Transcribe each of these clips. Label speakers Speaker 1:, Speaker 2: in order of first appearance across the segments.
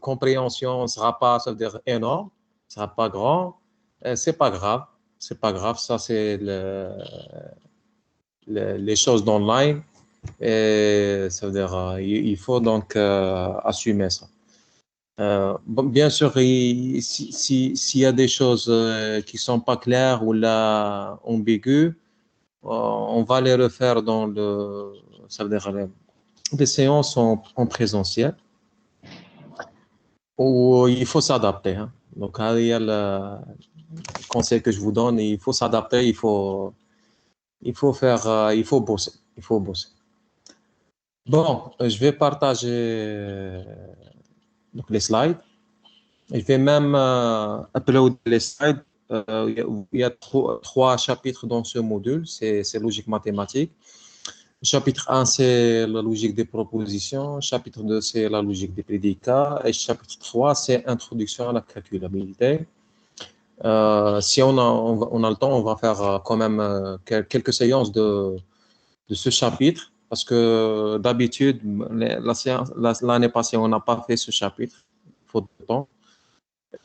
Speaker 1: compréhension ne sera pas, ça veut dire, énorme, ne sera pas grand. C'est pas grave. C'est pas grave. Ça, c'est les choses d'online. Et ça veut dire, il faut donc assumer ça. Bon, bien sûr, s'il y a des choses qui sont pas claires ou là ambiguës, on va les refaire dans ça veut dire, des séances en présentiel où il faut s'adapter, hein. Donc, il y a le conseil que je vous donne, il faut s'adapter, il faut bosser, il faut bosser. Bon, je vais partager donc les slides. Je vais même upload les slides. Il y a trois chapitres dans ce module, c'est logique mathématique. Chapitre 1, c'est la logique des propositions. Chapitre 2, c'est la logique des prédicats. Et chapitre 3, c'est introduction à la calculabilité. Si on a le temps, on va faire quand même quelques séances de ce chapitre. Parce que d'habitude, l'année passée, on n'a pas fait ce chapitre, faute de temps.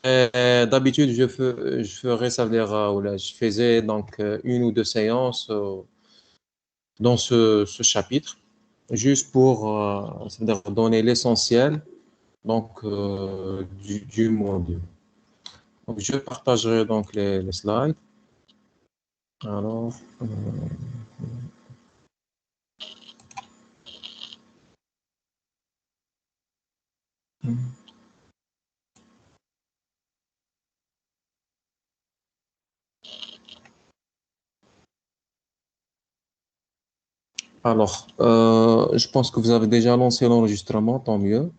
Speaker 1: D'habitude, je ferais, ça veut dire, je faisais donc une ou deux séances dans ce chapitre, juste pour ça veut dire donner l'essentiel donc du module. Donc, je partagerai donc les slides. Alors, je pense que vous avez déjà lancé l'enregistrement, tant mieux.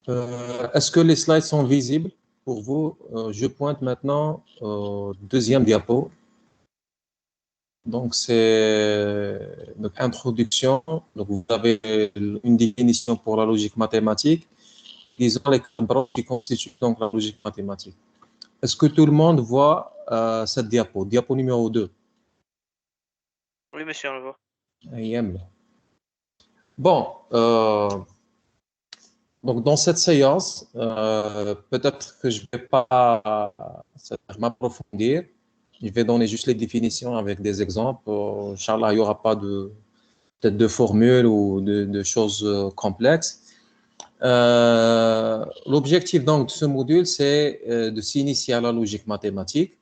Speaker 1: Est-ce que les slides sont visibles pour vous? Je pointe maintenant au deuxième diapo. Donc, c'est notre introduction. Donc, vous avez une définition pour la logique mathématique, disons les branches qui constituent donc la logique mathématique. Est-ce que tout le monde voit cette diapo, diapo numéro 2?
Speaker 2: Oui, monsieur, on le voit.
Speaker 1: Bon, donc dans cette séance, peut-être que je ne vais pas m'approfondir. Je vais donner juste les définitions avec des exemples. Inch'Allah, il n'y aura pas peut-être de formules ou de choses complexes. L'objectif donc de ce module, c'est de s'initier à la logique mathématique.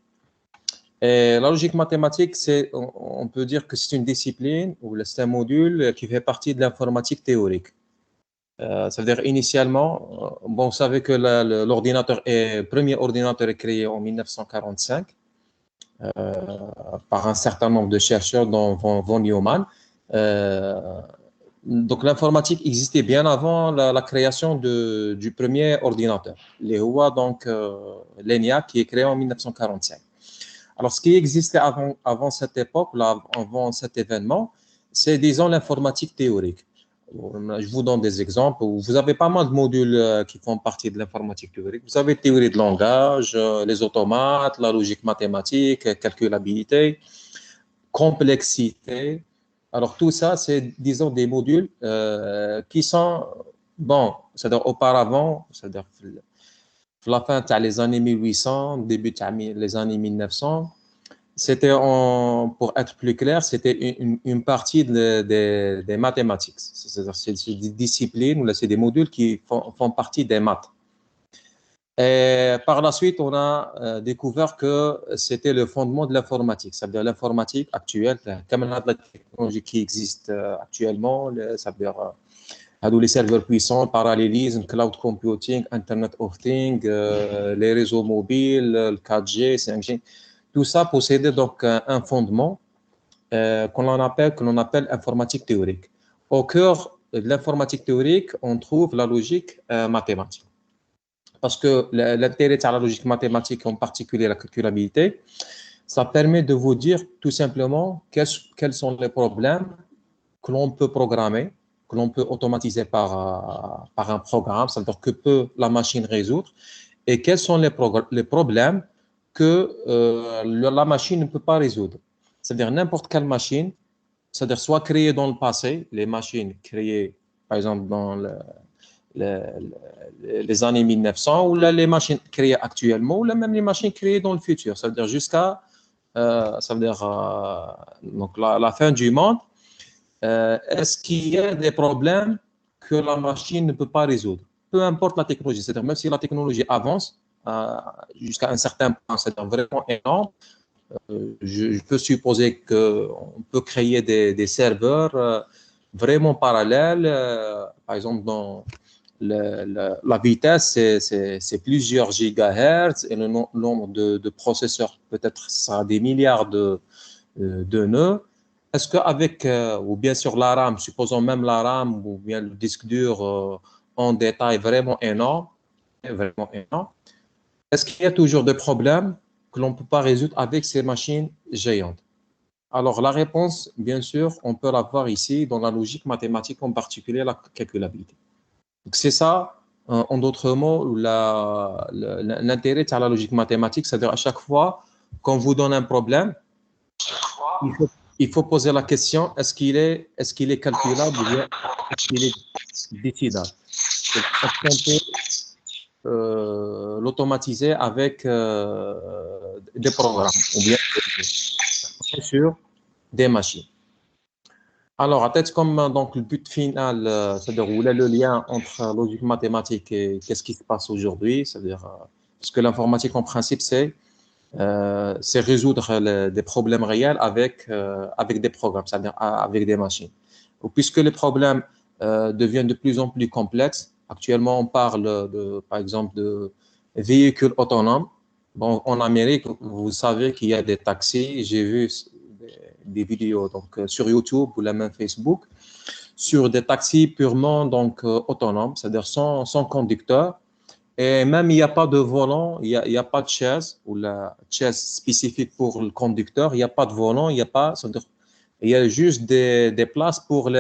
Speaker 1: Et la logique mathématique, on peut dire que c'est une discipline ou c'est un module qui fait partie de l'informatique théorique. Ça veut dire initialement, bon, vous savez que le premier ordinateur est créé en 1945 par un certain nombre de chercheurs, dont von Neumann. Donc l'informatique existait bien avant la création du premier ordinateur, donc l'ENIAC, qui est créé en 1945. Alors, ce qui existait avant cette époque, avant cet événement, c'est, disons, l'informatique théorique. Je vous donne des exemples. Vous avez pas mal de modules qui font partie de l'informatique théorique. Vous avez théorie de langage, les automates, la logique mathématique, calculabilité, complexité. Alors, tout ça, c'est, disons, des modules qui sont, bon, c'est-à-dire auparavant, c'est-à-dire la fin des années 1800, début des années 1900, c'était, pour être plus clair, c'était une partie des mathématiques. C'est-à-dire, c'est des disciplines ou c'est des modules qui font partie des maths. Et par la suite, on a découvert que c'était le fondement de l'informatique. C'est-à-dire l'informatique actuelle, comme la technologie qui existe actuellement, c'est-à-dire les serveurs puissants, parallélisme, cloud computing, Internet of Things, les réseaux mobiles, le 4G, 5G. Tout ça possédait donc un fondement que l'on appelle informatique théorique. Au cœur de l'informatique théorique, on trouve la logique mathématique. Parce que l'intérêt de la logique mathématique, en particulier la calculabilité, ça permet de vous dire tout simplement quels sont les problèmes que l'on peut programmer, que l'on peut automatiser par un programme, c'est-à-dire que peut la machine résoudre, et quels sont les problèmes que la machine ne peut pas résoudre. C'est-à-dire n'importe quelle machine, c'est-à-dire soit créée dans le passé, les machines créées, par exemple, les années 1900, ou là, les machines créées actuellement, ou là, même les machines créées dans le futur. Ça veut dire jusqu'à ça veut dire donc la fin du monde. Est-ce qu'il y a des problèmes que la machine ne peut pas résoudre? Peu importe la technologie, c'est-à-dire même si la technologie avance jusqu'à un certain point, c'est-à-dire vraiment énorme, je peux supposer qu'on peut créer des serveurs vraiment parallèles. Par exemple, dans la vitesse, c'est plusieurs gigahertz et le nombre de processeurs, peut-être, ça a des milliards de nœuds. Est-ce qu'avec, ou bien sûr la RAM, supposons même la RAM ou bien le disque dur en détail vraiment énorme, est-ce qu'il y a toujours des problèmes que l'on ne peut pas résoudre avec ces machines géantes? Alors, la réponse, bien sûr, on peut la voir ici dans la logique mathématique, en particulier la calculabilité. Donc, c'est ça, en d'autres mots, l'intérêt de la logique mathématique, c'est-à-dire à chaque fois qu'on vous donne un problème, il faut poser la question, est-ce qu'il est calculable ou bien est-ce qu'il est décidable? Est-ce qu'on peut l'automatiser avec des programmes ou bien sur des machines. Alors, à tête comme donc, le but final, c'est-à-dire où est le lien entre logique mathématique et qu'est-ce qui se passe aujourd'hui, c'est-à-dire parce que l'informatique en principe c'est résoudre des problèmes réels avec des programmes, c'est-à-dire avec des machines. Puisque les problèmes deviennent de plus en plus complexes, actuellement on parle par exemple de véhicules autonomes. Bon, en Amérique, vous savez qu'il y a des taxis. J'ai vu des vidéos donc, sur YouTube ou même Facebook sur des taxis purement donc, autonomes, c'est-à-dire sans conducteur. Et même, il n'y a pas de volant, il y a pas de chaise, ou la chaise spécifique pour le conducteur, il n'y a pas de volant, il n'y a pas, il y a juste des places pour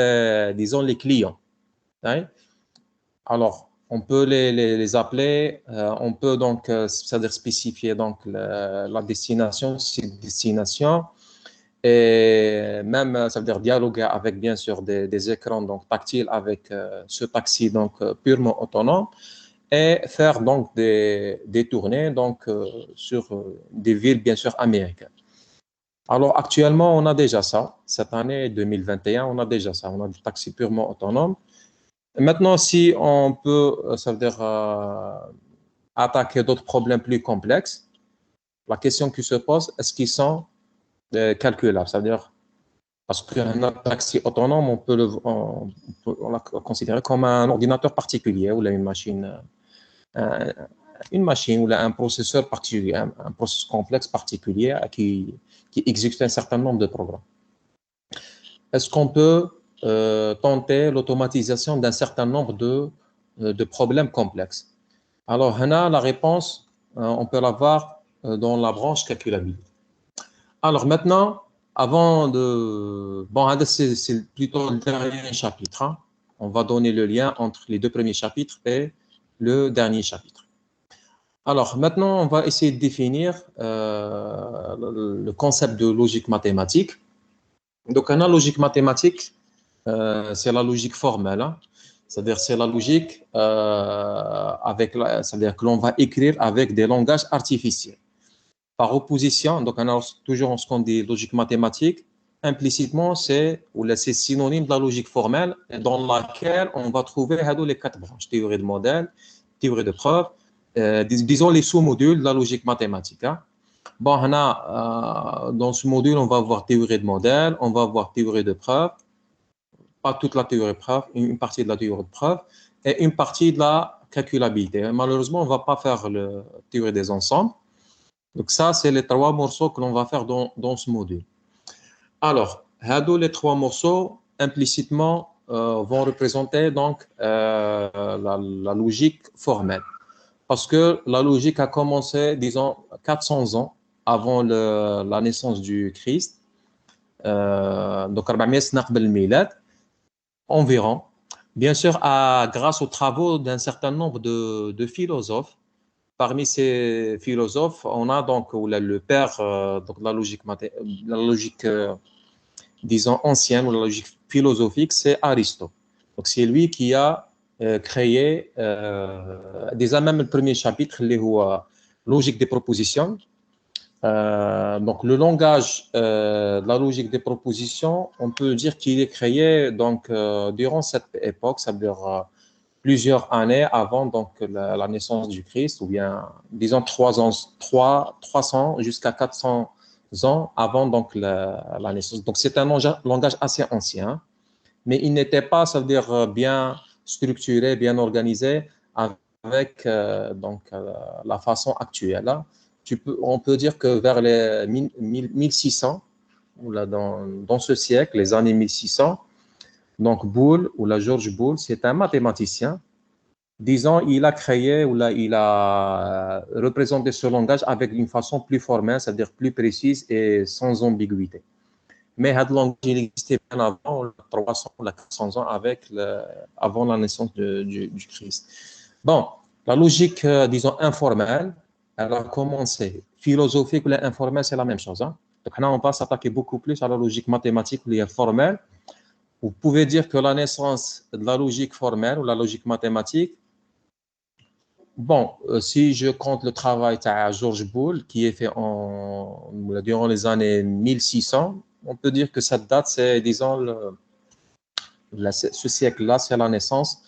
Speaker 1: disons, les clients. Hein. Alors, on peut les appeler, on peut donc, c'est-à-dire spécifier donc la destination, cette destination, et même, ça veut dire dialoguer avec, bien sûr, des écrans donc tactiles avec ce taxi donc purement autonome, et faire donc des tournées donc, sur des villes, bien sûr, américaines. Alors, actuellement, on a déjà ça. Cette année 2021, on a déjà ça. On a du taxi purement autonome. Maintenant, si on peut, ça veut dire, attaquer d'autres problèmes plus complexes, la question qui se pose, est-ce qu'ils sont calculables? Ça veut dire, parce qu'un taxi autonome, on l'a considéré comme un ordinateur particulier ou une machine ou un processeur particulier, un processeur complexe particulier qui exécute un certain nombre de programmes. Est-ce qu'on peut tenter l'automatisation d'un certain nombre de problèmes complexes? Alors, la réponse, on peut l'avoir dans la branche calculabilité. Alors maintenant, avant de... Bon, c'est plutôt le dernier chapitre. Hein. On va donner le lien entre les deux premiers chapitres et le dernier chapitre. Alors, maintenant, on va essayer de définir le concept de logique mathématique. Donc, la logique mathématique, c'est la logique formelle. Hein. C'est-à-dire, c'est la logique c'est-à-dire que l'on va écrire avec des langages artificiels. Par opposition, donc, toujours ce qu'on dit logique mathématique, implicitement, c'est synonyme de la logique formelle dans laquelle on va trouver les quatre branches, théorie de modèle, théorie de preuve, disons les sous-modules de la logique mathématique. Hein. Bon, dans ce module, on va voir théorie de modèle, on va voir théorie de preuve, pas toute la théorie de preuve, une partie de la théorie de preuve et une partie de la calculabilité. Malheureusement, on ne va pas faire la théorie des ensembles. Donc ça, c'est les trois morceaux que l'on va faire dans ce module. Alors, les trois morceaux, implicitement, vont représenter donc la logique formelle. Parce que la logique a commencé, disons, 400 ans avant la naissance du Christ, donc 400 سنة قبل الميلاد environ. Bien sûr, grâce aux travaux d'un certain nombre de philosophes. Parmi ces philosophes, on a donc le père donc la logique disons ancienne ou la logique philosophique, c'est Aristote. Donc c'est lui qui a créé déjà même le premier chapitre, les logique des propositions. Donc, le langage de la logique des propositions, on peut dire qu'il est créé donc, durant cette époque, ça veut dire plusieurs années avant donc, la naissance du Christ, ou bien, disons, 300 jusqu'à 400 ans avant donc, la naissance. Donc, c'est un langage assez ancien, mais il n'était pas, ça veut dire, bien structuré, bien organisé avec donc, la façon actuelle. Là. On peut dire que vers les 1600, ou là, dans ce siècle, les années 1600, donc Boole, ou la George Boole, c'est un mathématicien. Disons, il a créé ou là, il a représenté ce langage avec une façon plus formelle, c'est-à-dire plus précise et sans ambiguïté. Mais ce langage, il existait bien avant, 300 ou 400 ans, avant la naissance du Christ. Bon, la logique, disons, informelle, elle a commencé. Philosophique ou informelle, c'est la même chose. Hein? Donc là, on va s'attaquer beaucoup plus à la logique mathématique ou formelle. Vous pouvez dire que la naissance de la logique formelle ou la logique mathématique, bon, si je compte le travail de George Boole, qui est fait durant les années 1600, on peut dire que cette date, c'est, disons, ce siècle-là, c'est la naissance,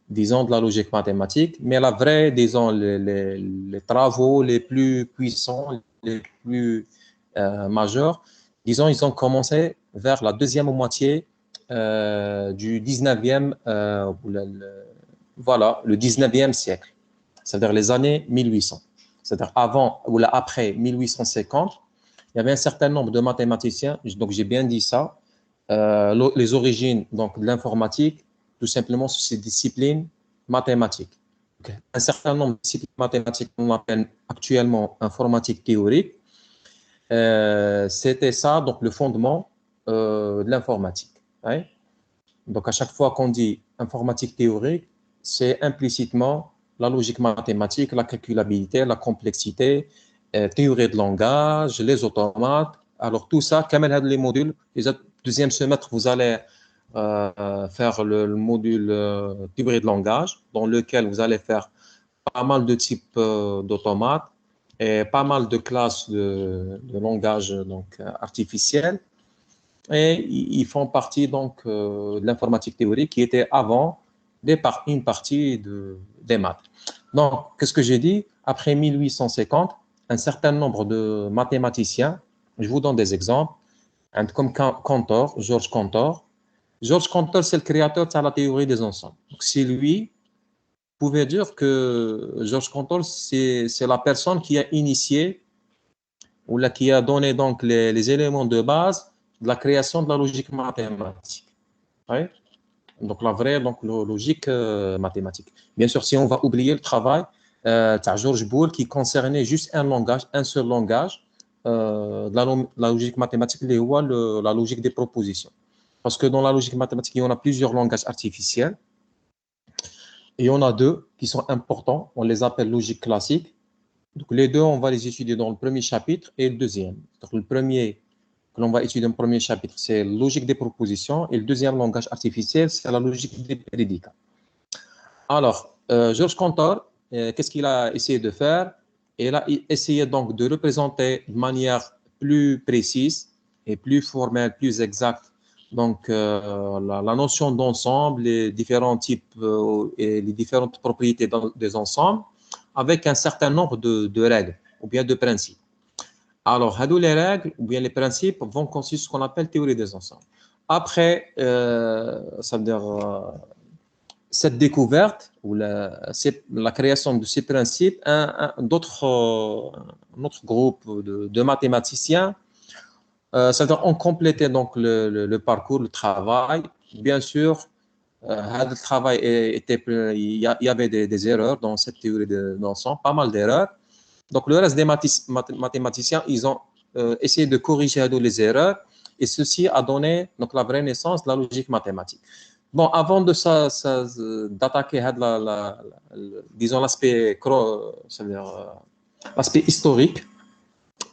Speaker 1: disons, de la logique mathématique. Mais la vraie, disons, les travaux les plus puissants, les plus majeurs, disons, ils ont commencé vers la deuxième moitié du 19e, voilà, le 19e siècle, c'est-à-dire les années 1800. C'est-à-dire avant ou là, après 1850, il y avait un certain nombre de mathématiciens, donc j'ai bien dit ça, les origines donc, de l'informatique, tout simplement, c'est ces disciplines mathématiques. Okay. Un certain nombre de disciplines mathématiques qu'on appelle actuellement informatique théorique, c'était ça, donc le fondement de l'informatique. Ouais. Donc, à chaque fois qu'on dit informatique théorique, c'est implicitement la logique mathématique, la calculabilité, la complexité, théorie de langage, les automates. Alors, tout ça, quand même, les modules, les deuxième semestre, vous allez faire le module théorie de langage, dans lequel vous allez faire pas mal de types d'automates et pas mal de classes de langage donc, artificiel. Et ils font partie donc de l'informatique théorique qui était avant une partie des maths. Donc, qu'est-ce que j'ai dit? Après 1850, un certain nombre de mathématiciens, je vous donne des exemples, comme Cantor, George Cantor. George Cantor, c'est le créateur de la théorie des ensembles. Donc, c'est lui, vous pouvez dire que George Cantor, c'est la personne qui a initié ou là, qui a donné donc les éléments de base de la création de la logique mathématique. Oui? Donc, la vraie donc, logique mathématique. Bien sûr, si on va oublier le travail de George Boole qui concernait juste un seul langage de la logique mathématique, la logique des propositions. Parce que dans la logique mathématique, il y en a plusieurs langages artificiels. Et il y en a deux qui sont importants. On les appelle logique classique. Donc, les deux, on va les étudier dans le premier chapitre et le deuxième. Donc, le premier que l'on va étudier dans le premier chapitre, c'est la logique des propositions. Et le deuxième langage artificiel, c'est la logique des prédicats. Alors, George Cantor, qu'est-ce qu'il a essayé de faire? Il a essayé donc de représenter de manière plus précise et plus formelle, plus exacte, donc la notion d'ensemble, les différents types et les différentes propriétés des ensembles, avec un certain nombre de règles ou bien de principes. Alors, les règles ou bien les principes vont constituer ce qu'on appelle théorie des ensembles. Après, ça veut dire cette découverte ou la création de ces principes, un autre groupe de mathématiciens, c'est-à-dire on complétait donc le parcours, le travail. Bien sûr, le travail il y avait des erreurs dans cette théorie d'ensemble, pas mal d'erreurs. Donc, le reste des mathématiciens, ils ont essayé de corriger les erreurs et ceci a donné donc, la vraie naissance de la logique mathématique. Bon, avant d'attaquer disons l'aspect historique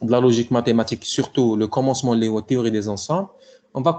Speaker 1: de la logique mathématique, surtout le commencement des théories des ensembles, on va